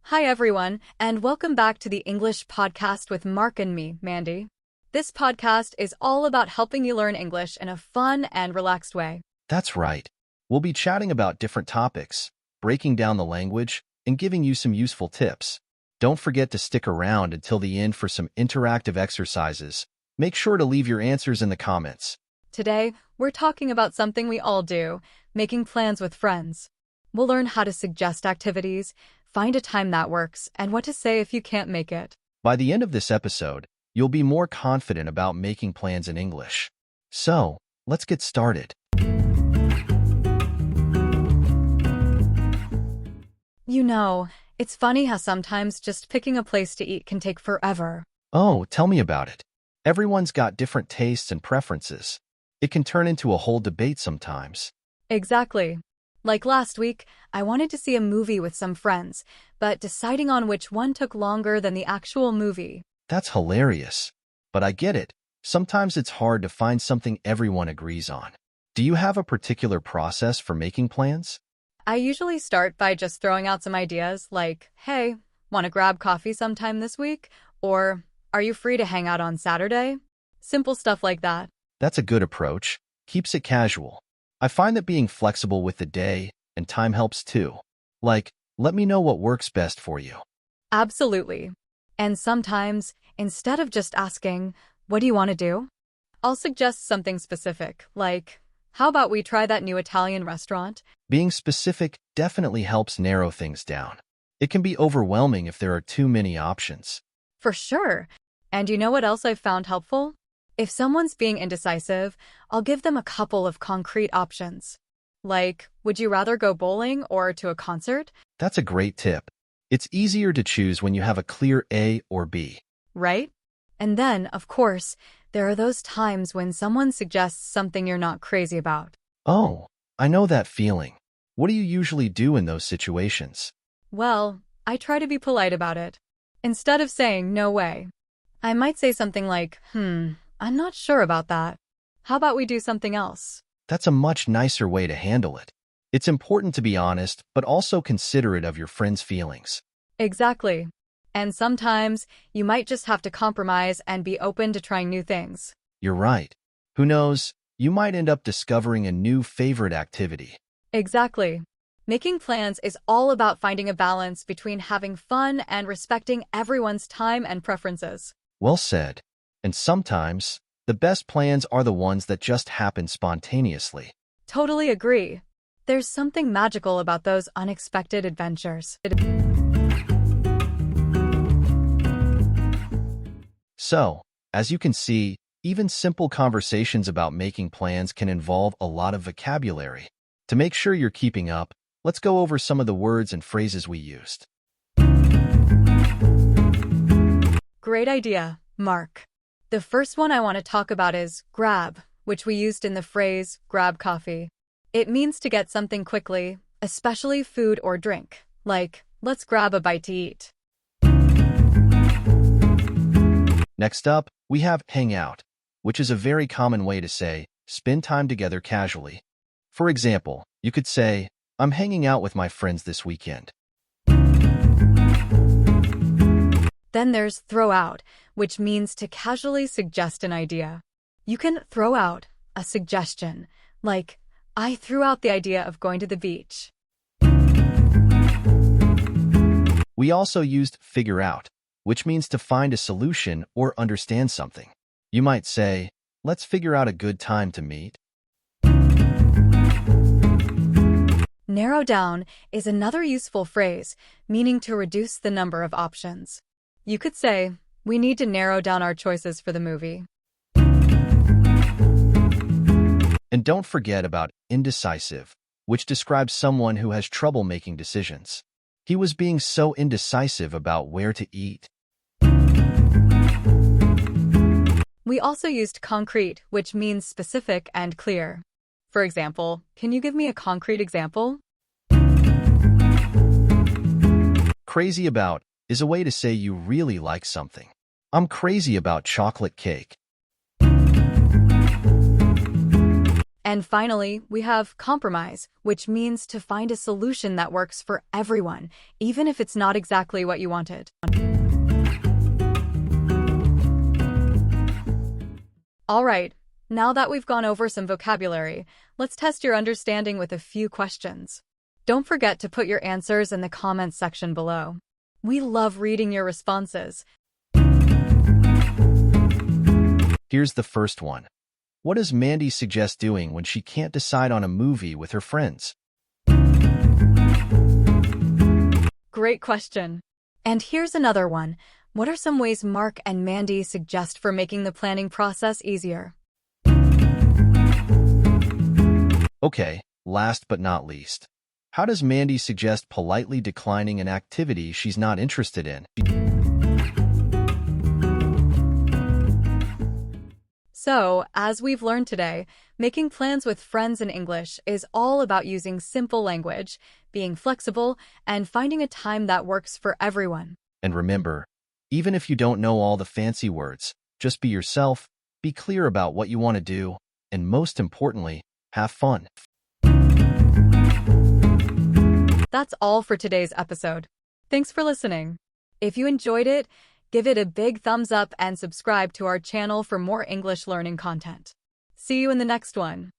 Hi, everyone, and welcome back to the English podcast with Mark and me, Mandy. This podcast is all about helping you learn English in a fun and relaxed way. That's right. We'll be chatting about different topics, breaking down the language, and giving you some useful tips. Don't forget to stick around until the end for some interactive exercises. Make sure to leave your answers in the comments. Today, we're talking about something we all do, making plans with friends. We'll learn how to suggest activities, find a time that works, and what to say if you can't make it. By the end of this episode, you'll be more confident about making plans in English. So, let's get started. You know, it's funny how sometimes just picking a place to eat can take forever. Oh, tell me about it. Everyone's got different tastes and preferences. It can turn into a whole debate sometimes. Exactly. Like last week, I wanted to see a movie with some friends, but deciding on which one took longer than the actual movie. That's hilarious. But I get it. Sometimes it's hard to find something everyone agrees on. Do you have a particular process for making plans? I usually start by just throwing out some ideas like, hey, want to grab coffee sometime this week? Or, are you free to hang out on Saturday? Simple stuff like that. That's a good approach. Keeps it casual. I find that being flexible with the day and time helps too. Like, let me know what works best for you. Absolutely. And sometimes, instead of just asking, what do you want to do? I'll suggest something specific, like, how about we try that new Italian restaurant? Being specific definitely helps narrow things down. It can be overwhelming if there are too many options. For sure. And you know what else I've found helpful? If someone's being indecisive, I'll give them a couple of concrete options. Like, would you rather go bowling or to a concert? That's a great tip. It's easier to choose when you have a clear A or B. Right? And then, of course, there are those times when someone suggests something you're not crazy about. Oh, I know that feeling. What do you usually do in those situations? Well, I try to be polite about it. Instead of saying, no way, I might say something like, I'm not sure about that. How about we do something else? That's a much nicer way to handle it. It's important to be honest, but also considerate of your friend's feelings. Exactly. And sometimes, you might just have to compromise and be open to trying new things. You're right. Who knows, you might end up discovering a new favorite activity. Exactly. Making plans is all about finding a balance between having fun and respecting everyone's time and preferences. Well said. And sometimes, the best plans are the ones that just happen spontaneously. Totally agree. There's something magical about those unexpected adventures. So, as you can see, even simple conversations about making plans can involve a lot of vocabulary. To make sure you're keeping up, let's go over some of the words and phrases we used. Great idea, Mark. The first one I want to talk about is grab, which we used in the phrase grab coffee. It means to get something quickly, especially food or drink, like, let's grab a bite to eat. Next up, we have hang out, which is a very common way to say, spend time together casually. For example, you could say, I'm hanging out with my friends this weekend. Then there's throw out, which means to casually suggest an idea. You can throw out a suggestion, like, I threw out the idea of going to the beach. We also used figure out, which means to find a solution or understand something. You might say, let's figure out a good time to meet. Narrow down is another useful phrase, meaning to reduce the number of options. You could say, we need to narrow down our choices for the movie. And don't forget about indecisive, which describes someone who has trouble making decisions. He was being so indecisive about where to eat. We also used concrete, which means specific and clear. For example, can you give me a concrete example? Crazy about is a way to say you really like something. I'm crazy about chocolate cake. And finally, we have compromise, which means to find a solution that works for everyone, even if it's not exactly what you wanted. All right, now that we've gone over some vocabulary, let's test your understanding with a few questions. Don't forget to put your answers in the comments section below. We love reading your responses. Here's the first one. What does Mandy suggest doing when she can't decide on a movie with her friends? Great question. And here's another one. What are some ways Mark and Mandy suggest for making the planning process easier? Okay, last but not least. How does Mandy suggest politely declining an activity she's not interested in? So, as we've learned today, making plans with friends in English is all about using simple language, being flexible, and finding a time that works for everyone. And remember, even if you don't know all the fancy words, just be yourself, be clear about what you want to do, and most importantly, have fun. That's all for today's episode. Thanks for listening. If you enjoyed it, give it a big thumbs up and subscribe to our channel for more English learning content. See you in the next one.